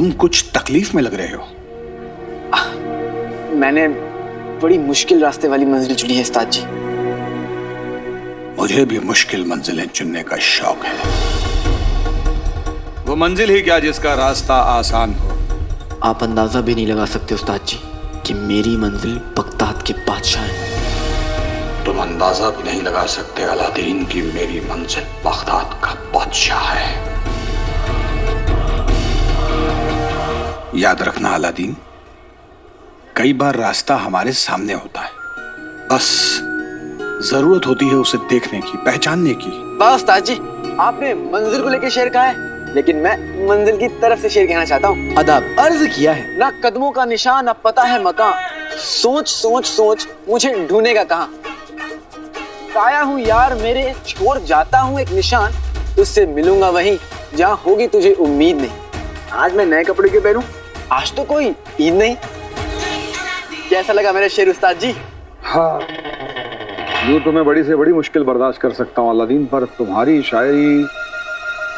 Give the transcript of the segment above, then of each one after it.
तुम कुछ तकलीफ में लग रहे हो। मैंने बड़ी मुश्किल रास्ते वाली मंजिल चुनी है उस्ताद जी। मुझे भी मुश्किल मंजिलें चुनने का शौक है। वो मंजिल ही क्या जिसका रास्ता आसान हो। आप अंदाजा भी नहीं लगा सकते उस्ताद जी कि मेरी मंजिल बगदाद के बादशाह है। तुम अंदाजा भी नहीं लगा सकते अलादीन की मेरी मंजिल बगदाद का बादशाह है। याद रखना अलादीन, कई बार रास्ता हमारे सामने होता है, बस जरूरत होती है उसे देखने की, पहचानने की। वाह उस्ताद जी, आपने मंजिल को लेकर शेर कहा है, लेकिन मैं मंजिल की तरफ से शेर कहना चाहता हूँ। अदब अर्ज किया है, ना कदमों का निशान ना पता है मकान, सोच सोच सोच मुझे ढूंढेगा कहाँ। काया हूँ यार मेरे, छोड़ जाता हूँ एक निशान, तुझसे मिलूंगा वहीं जहाँ होगी तुझे उम्मीद नहीं। आज मैं नए कपड़े क्यों पहनूं? आज तो कोई ईद नहीं। कैसा लगा मेरा शेर उस्ताद जी? हाँ, यूं तो मैं बड़ी से बड़ी मुश्किल बर्दाश्त कर सकता हूँ अलादीन, पर तुम्हारी शायरी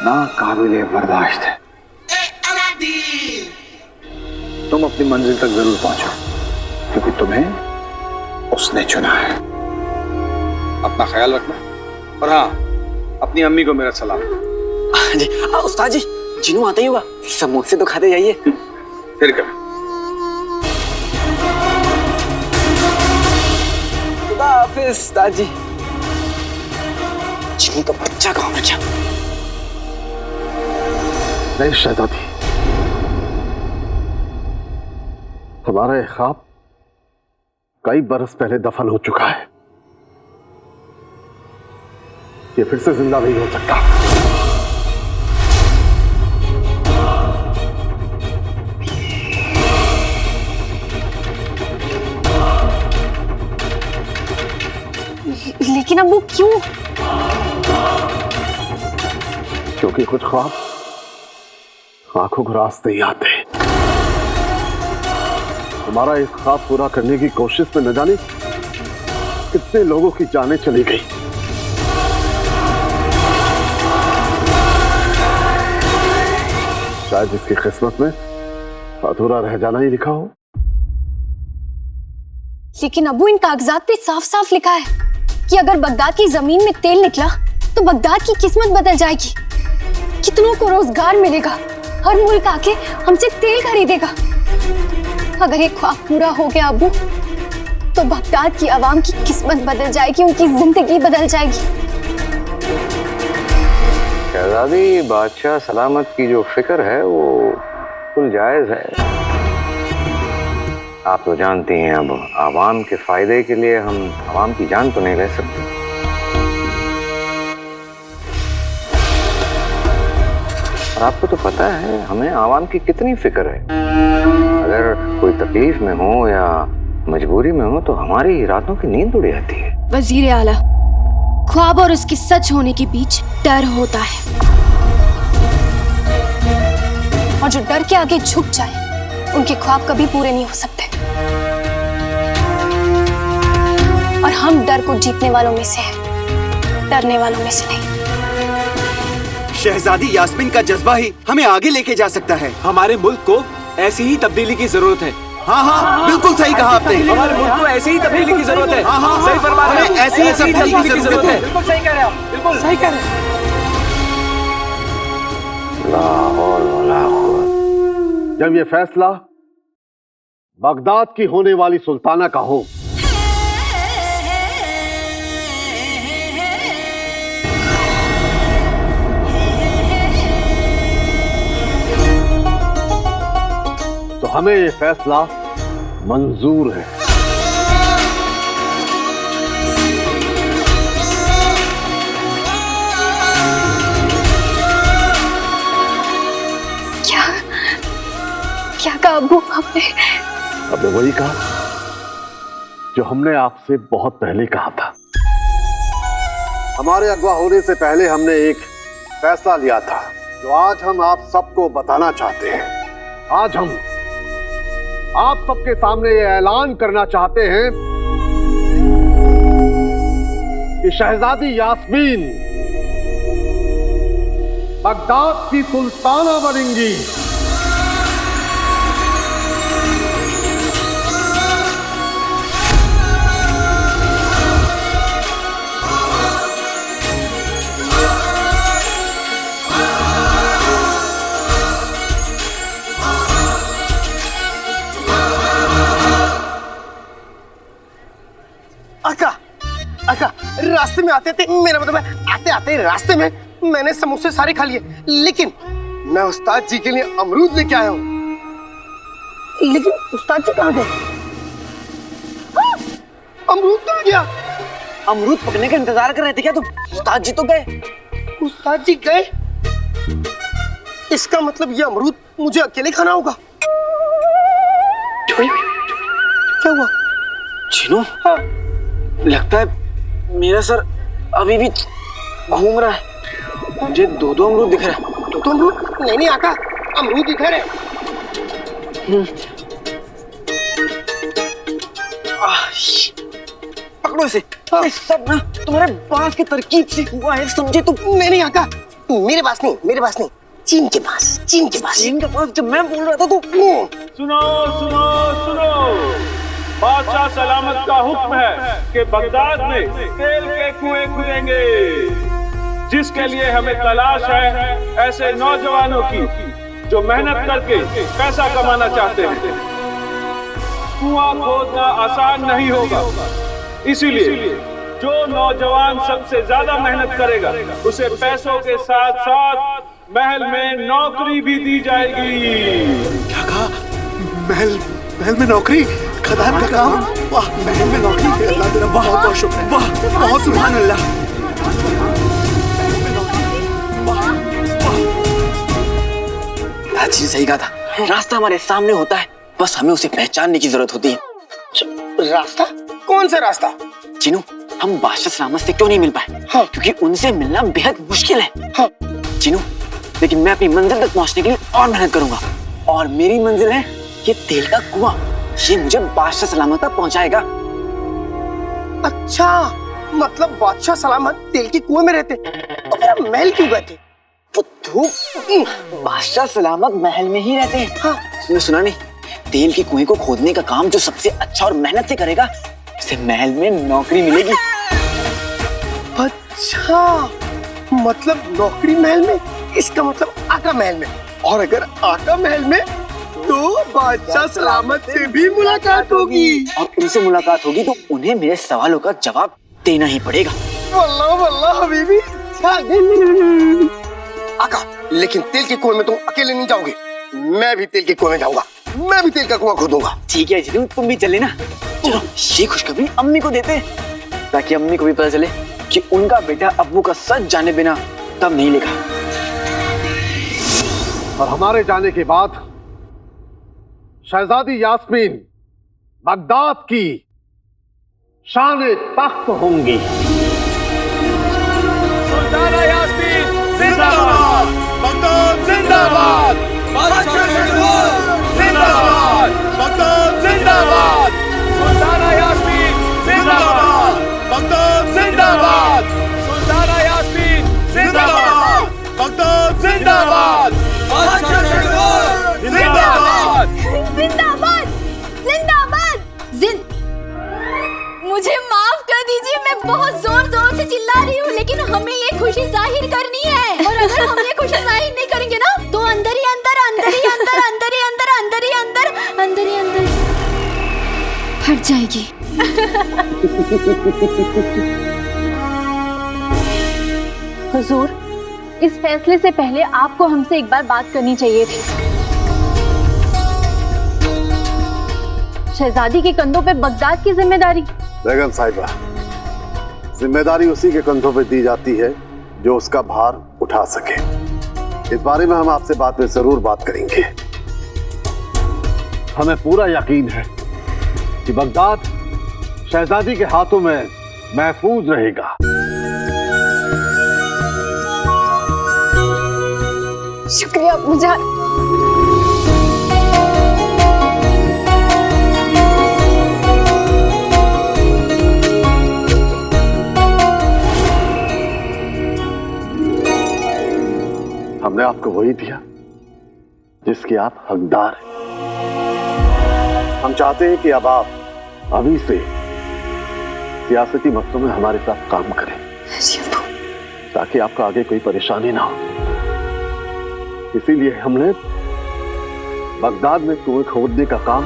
ना काबिले बर्दाश्त है। तुम अपनी मंजिल तक जरूर पहुंचो, क्योंकि तुम्हें उसने चुना है। अपना ख्याल रखना, और हाँ, अपनी अम्मी को मेरा सलाम। जी उस्ताद जी, जिन्हों आता ही होगा, समोसे तो खाते जाइए। फिर क्या। खुदा हाफिज उस्ताद जी। जिन्हों का बच्चा कहाँ रखा? नहीं शहजादी, हमारा ये ख्वाब कई बरस पहले दफन हो चुका है। ये फिर से जिंदा नहीं हो सकता। लेकिन अब वो क्यों? क्योंकि कुछ ख्वाब आंखों को रास्ते ही आते हैं। हमारा एक ख्वाब पूरा करने की कोशिश में न जाने कितने लोगों की जानें चली गई। शायद इसकी किस्मत में अधूरा रह जाना ही लिखा हो। लेकिन अबू, इन कागजात पे साफ साफ लिखा है कि अगर बगदाद की जमीन में तेल निकला तो बगदाद की किस्मत बदल जाएगी। कितनों को रोजगार मिलेगा, हर मुल्क आके हमसे तेल खरीदेगा। अगर ये ख्वाब पूरा हो गया अबू, तो बगदाद की आवाम की किस्मत बदल जाएगी, उनकी जिंदगी बदल जाएगी। शहजादी, बादशाह सलामत की जो फिक्र है वो बिल्कुल जायज है। आप तो जानती हैं, अब आवाम के फायदे के लिए हम आवाम की जान तो नहीं ले सकते। और आपको तो पता है हमें आवाम की कितनी फिक्र है। अगर कोई तकलीफ में हो या मजबूरी में हो तो हमारी रातों की नींद उड़ जाती है। वजीर आला, ख्वाब और उसके सच होने के बीच डर होता है, और जो डर के आगे झुक जाए उनके ख्वाब कभी पूरे नहीं हो सकते। और हम डर को जीतने वालों में से हैं, डरने वालों में से नहीं। शहजादी यास्मीन का जज्बा ही हमें आगे लेके जा सकता है। हमारे मुल्क को ऐसी ही तब्दीली की जरूरत है। हाँ हाँ, बिल्कुल सही कहा आपने। हमारे मुल्क को ऐसी ही तब्दीली की जरूरत है। हाँ हाँ, सही फरमा रहे हैं, ऐसी ही तब्दीली की जरूरत है। बिल्कुल सही कह रहे हैं आप, बिल्कुल सही कह रहे हैं। जब ये फैसला बगदाद की होने वाली सुल्ताना का हो, तो हमें ये फैसला मंजूर है। क्या कहा अब्बू आपने? अब वही कहा जो हमने आपसे बहुत पहले कहा था। हमारे अगवा होने से पहले हमने एक फैसला लिया था जो आज हम आप सबको बताना चाहते हैं। आज हम आप सबके सामने ये ऐलान करना चाहते हैं कि शहजादी यास्मीन बगदाद की सुल्ताना बनेंगी। रास्ते में आते थे, मेरा मतलब है आते आते रास्ते में मैंने समोसे सारे खा लिए, लेकिन मैं उस्ताद जी के लिए अमरूद लेके आया हूँ। लेकिन उस्ताद जी कहाँ गए? अमरूद तो गया। अमरूद पकने का इंतजार कर रहे थे क्या तुम? उस्ताद जी तो गए। उस्ताद जी गए? इसका मतलब ये अमरूद मुझे अकेले खाना होगा। क्या हुआ? चिनू, हाँ। लगता है मेरा सर अभी भी घूम रहा है। मुझे दो दो अमरूद दिख रहा है। तो अमरूद? नहीं आका, अमरूद इधर है। पकड़ो इसे। ये सब ना तुम्हारे बास की तरकीब से हुआ है, समझे तुम? नहीं आका, मेरे पास नहीं, चीन के पास। चीन के पास जब मैं बोल रहा था तो सुनो सुनो सुनो, बादशाह सलामत का हुक्म है कि बगदाद में तेल के कुएं खुदेंगे। जिसके लिए हमें तलाश है ऐसे नौजवानों की जो मेहनत करके पैसा कमाना चाहते हैं। कुआं खोदना आसान नहीं होगा, इसीलिए जो नौजवान सबसे ज्यादा मेहनत करेगा उसे पैसों के साथ साथ महल में नौकरी भी दी जाएगी। क्या कहा? महल में नौकरी? खदान का काम? वाह, महल में नौकरी! अल्लाह तेरा बहुत बहुत शुक्र है। वाह, बहुत सुभान अल्लाह। दादी सही कहा था, रास्ता हमारे सामने होता है, बस हमें उसे पहचानने की जरूरत होती है। रास्ता? कौन सा रास्ता? चिनू, हम बादशाह सलामत से क्यों नहीं मिल पाए? हाँ। क्योंकि उनसे मिलना बेहद मुश्किल है। हाँ। चिनू, लेकिन मैं अपनी मंजिल तक पहुंचने के लिए और मेहनत करूंगा, और मेरी मंजिल है ये तेल का कुआं। ये मुझे बादशाह सलामत तक पहुंचाएगा। अच्छा, मतलब बादशाह सलामत तेल के कुएं में रहते, तो मेरा महल क्यों गए थे? बादशाह सलामत महल में ही रहते हैं। हाँ। तुमने सुना नहीं? तेल के कुएं को खोदने का काम जो सबसे अच्छा और मेहनत से करेगा उसे महल में नौकरी मिलेगी। अच्छा, मतलब नौकरी महल में, इसका मतलब आका महल में, और अगर आका महल में तो बादशाह सलामत से भी मुलाकात होगी, और उनसे मुलाकात होगी तो उन्हें मेरे सवालों का जवाब देना ही पड़ेगा। वल्लाह वल्लाह हबीबी। आका, लेकिन तेल के कुएं में तुम अकेले नहीं जाओगे, मैं भी तेल के कुएं में जाऊंगा, मैं भी तेल का कुआं खोदूंगा। ठीक है जितू, तुम भी चले ना। चलो, ये खुशखबरी अम्मी को देते हैं, ताकि अम्मी को भी पता चले कि उनका बेटा अब्बू का सच जाने बिना तब नहीं लिखा। और हमारे जाने के बाद शहजादी यास्मीन बगदाद की शान तख्त होंगी। सुल्ताना यास्मीन जिंदाबाद, बगदाद जिंदाबाद, बादशाह जिंदाबाद, बगदाद जिंदाबाद, सुल्ताना यास्मीन जिंदाबाद, बगदाद जिंदाबाद, सुल्ताना यास्मीन जिंदाबाद, बगदाद जिंदाबाद, बादशाह जिंदाबाद, जिंदाबाद। मुझे माफ कर दीजिए, मैं बहुत जोर जोर से चिल्ला रही हूँ, लेकिन हमें ये खुशी जाहिर करनी है, और अगर हम ये खुशी जाहिर नहीं करेंगे ना तो अंदर ही अंदर, अंदर ही अंदर, अंदर ही अंदर, अंदर ही अंदर, अंदर ही अंदर फट जाएगी। हुजूर, इस फैसले से पहले आपको हमसे एक बार बात करनी चाहिए थी। शहजादी के कंधों पे बगदाद की जिम्मेदारी। बेगम साहिबा, जिम्मेदारी उसी के कंधों पे दी जाती है जो उसका भार उठा सके। इस बारे में हम आपसे बाद में जरूर बात करेंगे। हमें पूरा यकीन है कि बगदाद शहजादी के हाथों में महफूज रहेगा। शुक्रिया मुझे। हमने आपको वही दिया जिसके आप हकदार हैं। हम चाहते हैं कि अब आप अभी से सियासती मसलों में हमारे साथ काम करें, ताकि आपको आगे कोई परेशानी ना हो। इसीलिए हमने बगदाद में कुएं खोदने का काम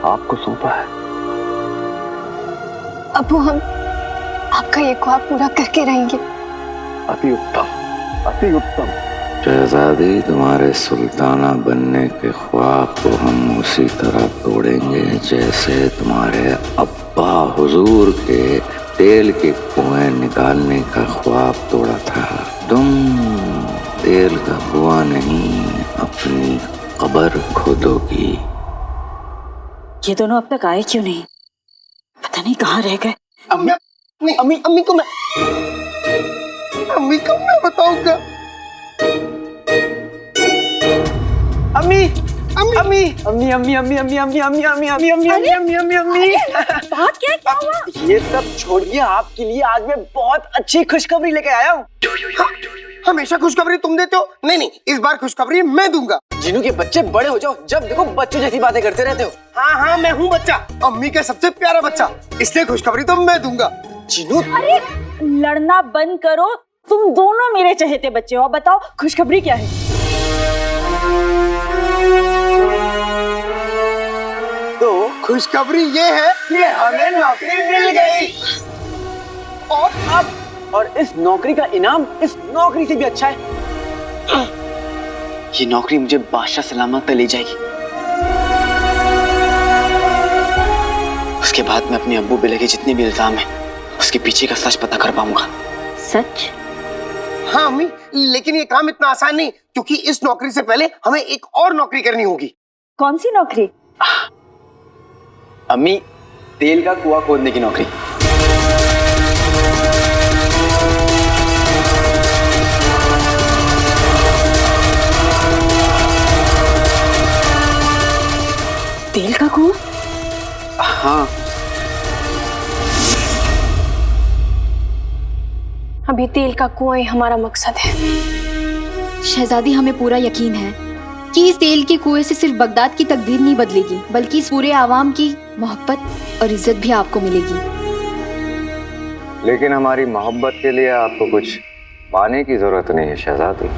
आपको सौंपा है। अबू, हम आपका का ये ख्वाब पूरा करके रहेंगे। अति उत्तम, अति उत्तम। शहजादी, तुम्हारे सुल्ताना बनने के ख्वाब को हम उसी तरह तोड़ेंगे जैसे तुम्हारे अब्बा हुजूर के तेल के कुएं निकालने का ख्वाब तोड़ा था। तुम तेल का कुआं नहीं, अपनी कब्र खोदोगी। ये दोनों अब तक आए क्यों नहीं? पता नहीं कहाँ रह गए। अम्मी को मैं बताऊंगा। अम्मी अम्मी अम्मी अम्मी अम्मी अम्मी अम्मी अम्मी अम्मी अम्मी अम्मी अम्मी अम्मी अम्मी बात क्या हुआ? ये सब छोड़िए, आपके लिए आज मैं बहुत अच्छी खुशखबरी लेके आया हूँ। हमेशा खुशखबरी तुम देते हो। नहीं, इस बार खुशखबरी मैं दूंगा। जिनू के बच्चे बड़े हो जाओ, जब देखो बच्चों जैसी बातें करते रहते हो। हाँ, मैं हूँ बच्चा, अम्मी का सबसे प्यारा बच्चा, इसलिए खुशखबरी तो मैं दूंगा। जिनू, अरे लड़ना बंद करो, तुम दोनों मेरे चहेते बच्चे हो। बताओ खुशखबरी क्या है? तो खुशखबरी ये है कि हमें नौकरी मिल गई। और इस नौकरी का इनाम इस नौकरी से भी अच्छा है। ये नौकरी मुझे बादशाह सलामत तक ले जाएगी। उसके बाद मैं अपने अब्बू पे लगे जितने भी इल्जाम हैं, उसके पीछे का सच पता कर पाऊंगा। सच? हाँ अम्मी, लेकिन ये काम इतना आसान नहीं, क्योंकि इस नौकरी से पहले हमें एक और नौकरी करनी होगी। कौन सी नौकरी? अम्मी, तेल का कुआं खोदने की नौकरी। तेल का कुआं? हाँ, अभी तेल का कुआं ही हमारा मकसद है। शहजादी, हमें पूरा यकीन है कि इस तेल के कुएं से सिर्फ बगदाद की तकदीर नहीं बदलेगी, बल्कि इस पूरे आवाम की मोहब्बत और इज्जत भी आपको मिलेगी। लेकिन हमारी मोहब्बत के लिए आपको कुछ पाने की जरूरत नहीं है शहजादी।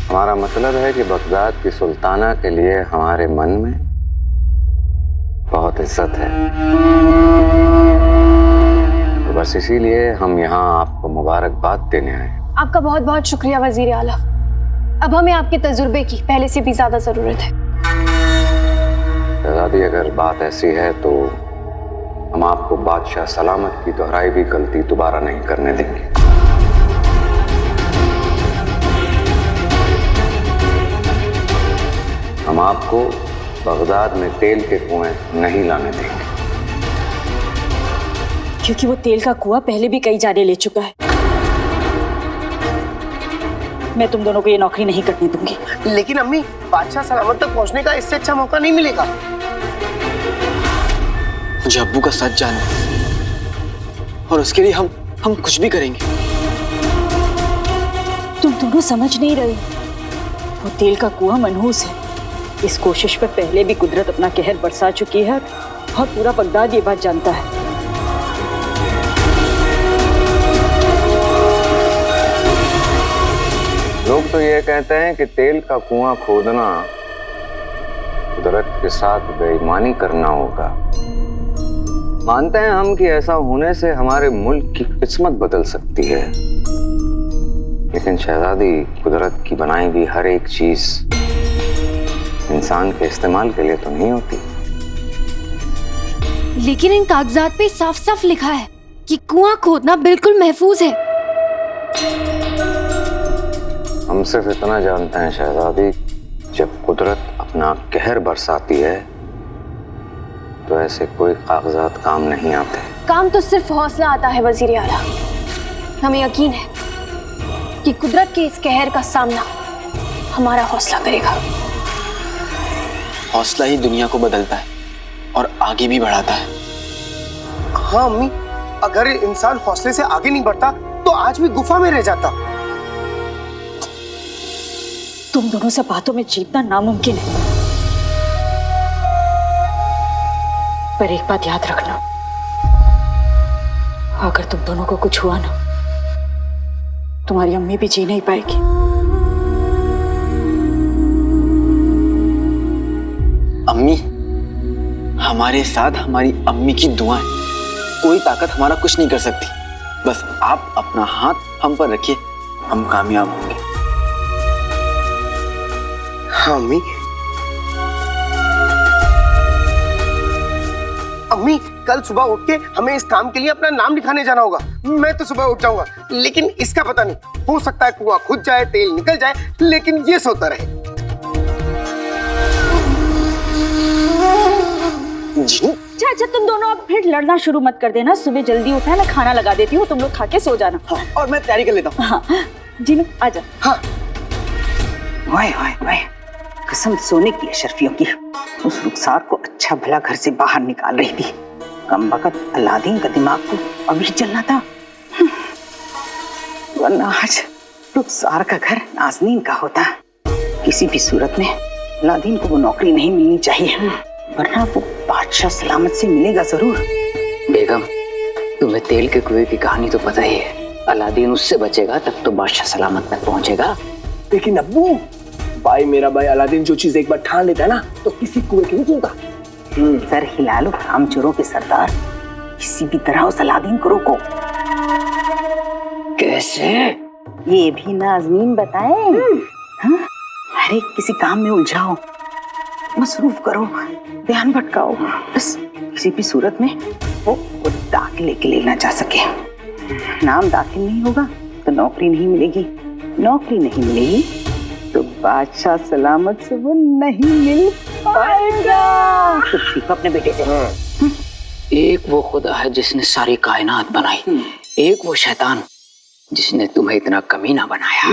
हमारा मतलब है कि बगदाद की सुल्ताना के लिए हमारे मन में बहुत इज्जत है। तो बस इसीलिए हम यहाँ आपको मुबारकबाद देने आए। आपका बहुत बहुत शुक्रिया वजीर आला। अब हमें आपके तजुर्बे की पहले से भी ज्यादा जरूरत है। शहजादी, अगर बात ऐसी है तो हम आपको बादशाह सलामत की दोहराई भी गलती दोबारा नहीं करने देंगे। हम आपको बगदाद में तेल के कुएं नहीं लाने देंगे, क्योंकि वो तेल का कुआं पहले भी कई जाने ले चुका है। मैं तुम दोनों को ये नौकरी नहीं करने दूंगी। लेकिन अम्मी, बादशाह सलामत तक पहुंचने का इससे अच्छा मौका नहीं मिलेगा। मुझे अब्बू का सच जानना है, और उसके लिए हम कुछ भी करेंगे। तुम दोनों समझ नहीं रहे, वो तेल का कुआं मनहूस है। इस कोशिश पर पहले भी कुदरत अपना कहर बरसा चुकी है और पूरा बगदाद ये बात जानता है। लोग तो ये कहते हैं कि तेल का कुआं खोदना कुदरत के साथ बेईमानी करना होगा। मानते हैं हम कि ऐसा होने से हमारे मुल्क की किस्मत बदल सकती है, लेकिन शहजादी, कुदरत की बनाई हुई हर एक चीज इंसान के इस्तेमाल के लिए तो नहीं होती। लेकिन इन कागजात पे साफ साफ लिखा है कि कुआं खोदना बिल्कुल महफूज है। हम सिर्फ इतना जानते हैं शहजादी, जब कुदरत अपना कहर बरसाती है तो ऐसे कोई कागजात काम नहीं आते। काम तो सिर्फ हौसला आता है वजीर आला। हमें यकीन है कि कुदरत के इस कहर का सामना हमारा हौसला करेगा। हौसला ही दुनिया को बदलता है और आगे भी बढ़ाता है। हाँ अम्मी, अगर इंसान हौसले से आगे नहीं बढ़ता तो आज भी गुफा में रह जाता। तुम दोनों से बातों में जीतना नामुमकिन है, पर एक बात याद रखना, अगर तुम दोनों को कुछ हुआ ना, तुम्हारी अम्मी भी जी नहीं पाएगी। अम्मी, हमारे साथ हमारी अम्मी की दुआएं, कोई ताकत हमारा कुछ नहीं कर सकती। बस आप अपना हाथ हम पर रखिए, हम कामयाब होंगे। हाँ अम्मी। अम्मी, कल सुबह उठ के हमें इस काम के लिए अपना नाम लिखाने जाना होगा। मैं तो सुबह उठ जाऊंगा, लेकिन इसका पता नहीं, हो सकता है कुआं खुद जाए, तेल निकल जाए, लेकिन ये सोता रहे। अच्छा, तुम दोनों अब फिर लड़ना शुरू मत कर देना। सुबह जल्दी उठना, मैं खाना लगा देती हूँ, तुम लोग खा के सो जाना। हाँ, और मैं तैयारी कर लेता हूँ। हाँ, जीनू आजा। हाँ। वाह वाह वाह, कसम सोने की अशरफियों की, उस रुखसार को अच्छा भला घर से बाहर निकाल रही थी। कम वक्त अलादीन का दिमाग को अभी चलना था, वरना आज रुखसार का घर नाज़नीन का होता। किसी भी सूरत में अलादीन को वो नौकरी नहीं मिलनी चाहिए, वरना वो बादशाह सलामत से मिलेगा जरूर। बेगम, तुम्हें तेल के कुएं की कहानी तो पता ही है। अलादीन उससे बचेगा तब तो बादशाह सलामत तक पहुंचेगा। लेकिन अब्बू, भाई मेरा भाई अलादीन जो चीज एक बार ठान लेता है ना, तो किसी कुएं की नहीं सुनता। सर हिला लो कामचोरों के सरदार, किसी भी तरह उस अलादीन को रोको। कैसे? ये भी नाज़नीन बताएं। हाँ? हर एक किसी काम में उलझाओ, मसरूफ करो, ध्यान भटकाओ, बस किसी भी सूरत में वो दाखिल लेके लेना जा सके। नाम दाखिल नहीं होगा तो नौकरी नहीं मिलेगी, नौकरी नहीं मिलेगी तो बादशाह सलामत से वो नहीं मिल पाएगा। तो सीखो अपने बेटे से। एक वो खुदा है जिसने सारी कायनात बनाई, एक वो शैतान जिसने तुम्हें इतना कमीना बनाया।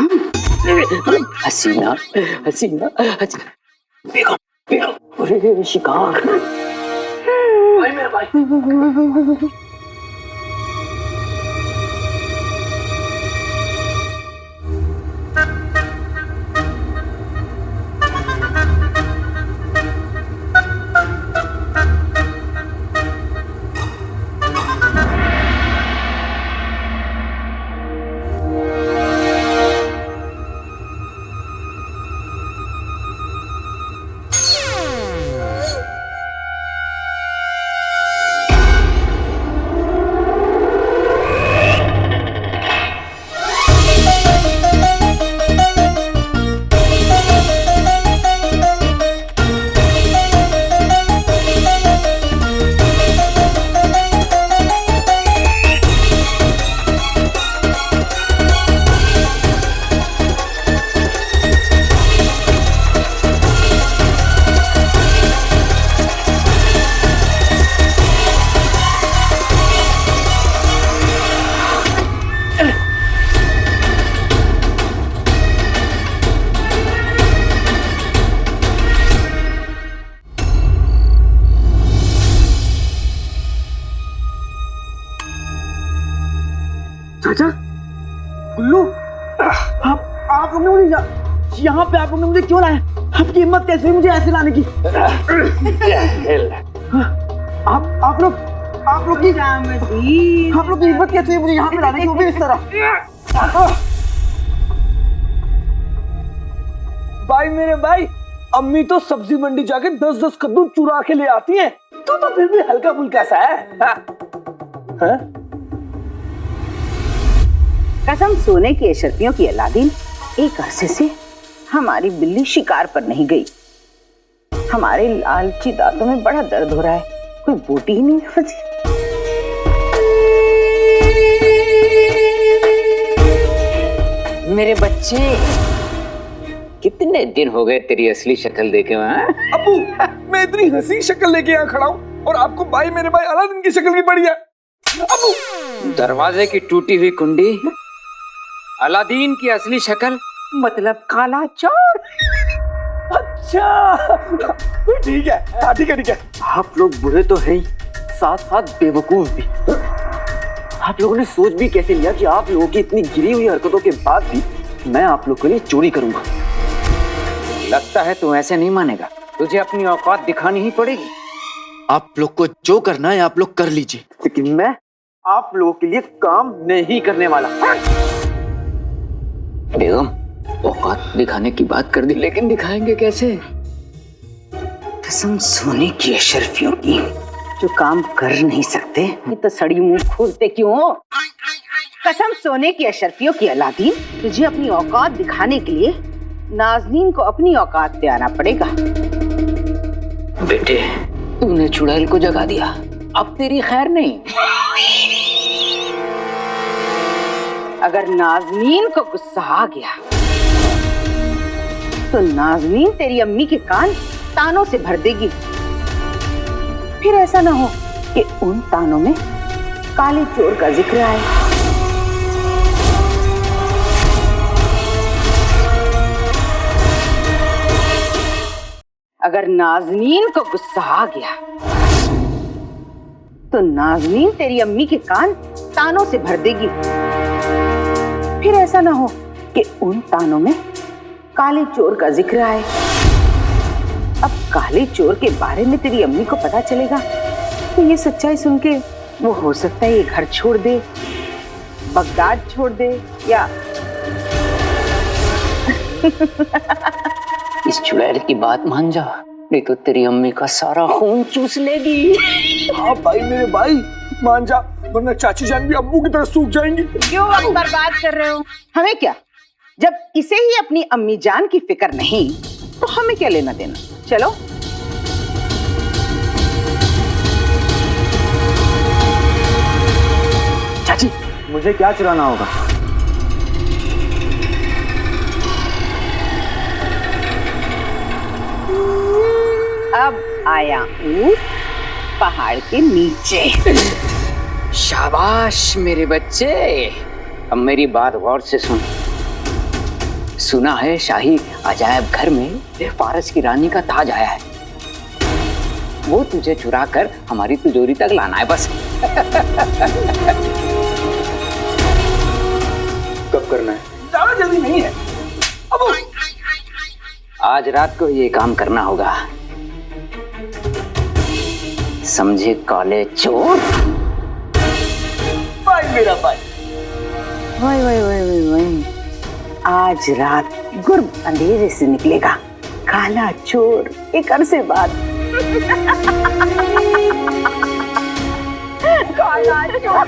हसीना हसीना बेगम बेगम, अरे शिकार भाई मेरा भाई। चाचा, गुल्लू, आप लोग ने मुझे यहाँ पे आप लोग ने मुझे क्यों लाया? आपकी हिम्मत कैसे हुई मुझे ऐसे लाने की? आप लोग की हिम्मत कैसे हुई मुझे यहाँ पे लाने की, वो भी इस तरह? भाई मेरे भाई, अम्मी तो सब्जी मंडी जाके 10-10 कद्दू चुरा के ले आती हैं, तो फिर भी हल्का फुल्का सा है। कसम सोने की अशरफियों की अलादीन, एक अरसे से हमारी बिल्ली शिकार पर नहीं गई। हमारे लालची दांतों में बड़ा दर्द हो रहा है, कोई बोटी ही नहीं फंसी। मेरे बच्चे, कितने दिन हो गए तेरी असली शक्ल देखे? अब्बू, मैं इतनी हंसी शक्ल लेके यहाँ खड़ा हूँ और आपको भाई मेरे भाई अलादीन की शक्ल की पड़ी है। अब्बू, दरवाजे की टूटी हुई कुंडी, अलादीन की असली शक्ल, मतलब काला चोर। अच्छा, ठीक है, हाँ ठीक है ठीक है। आप लोग बुरे तो हैं ही, साथ साथ बेवकूफ भी। आप लोगों ने सोच भी कैसे लिया कि आप लोगों की इतनी गिरी हुई हरकतों के बाद भी मैं आप लोग के लिए चोरी करूंगा? लगता है तू ऐसे नहीं मानेगा, तुझे अपनी औकात दिखानी ही पड़ेगी। आप लोग को जो करना है आप लोग कर लीजिए, लेकिन मैं आप लोगों के लिए काम नहीं करने वाला। बेगम, औकात दिखाने की बात कर दी, लेकिन दिखाएंगे कैसे? कसम सोने की अशरफियों की, जो काम कर नहीं सकते ये तो सड़ी मुंह खोलते क्यों हो? कसम सोने की अशरफियों की अलादीन, तुझे अपनी औकात दिखाने के लिए नाज़नीन को अपनी औकात पे आना पड़ेगा। बेटे, तूने चुड़ैल को जगा दिया, अब तेरी खैर नहीं। अगर नाज़नीन को गुस्सा आ गया तो नाज़नीन तेरी अम्मी के कान तानों से भर देगी। फिर ऐसा ना हो कि उन तानों में काले चोर का जिक्र आए। अगर नाज़नीन को गुस्सा आ गया तो नाज़नीन तेरी अम्मी के कान तानों से भर देगी। फिर ऐसा ना हो कि उन तानों में काले चोर का जिक्र आए। अब काले चोर के बारे में तेरी अम्मी को पता चलेगा तो ये सच्चाई सुन के वो हो सकता है ये घर छोड़ दे, बगदाद छोड़ दे, या इस चुड़ैल की बात मान जा, नहीं तो तेरी अम्मी का सारा खून चूस लेगी। हाँ भाई मेरे भाई, मान जा, वरना चाची जान भी अब्बू की तरह सूख जाएंगी। क्यों वक्त बर्बाद कर रहे हो? हमें क्या, जब इसे ही अपनी अम्मी जान की फिक्र नहीं तो हमें क्या लेना देना। चलो चाची, मुझे क्या चुराना होगा? अब आया हूँ पहाड़ के नीचे। शाबाश मेरे बच्चे, अब मेरी बात गौर से सुन। सुना है शाही अजायब घर में फारस की रानी का ताज आया है, वो तुझे चुरा कर हमारी तिजोरी तक लाना है बस। कब करना है? ज्यादा जल्दी नहीं है। अब आज रात को ये काम करना होगा, समझे काले चोर? भाई मेरा भाई, वही वही वही वही, आज रात गुर्ब अंधेरे से निकलेगा काला चोर एक अरसे बाद। काला चोर।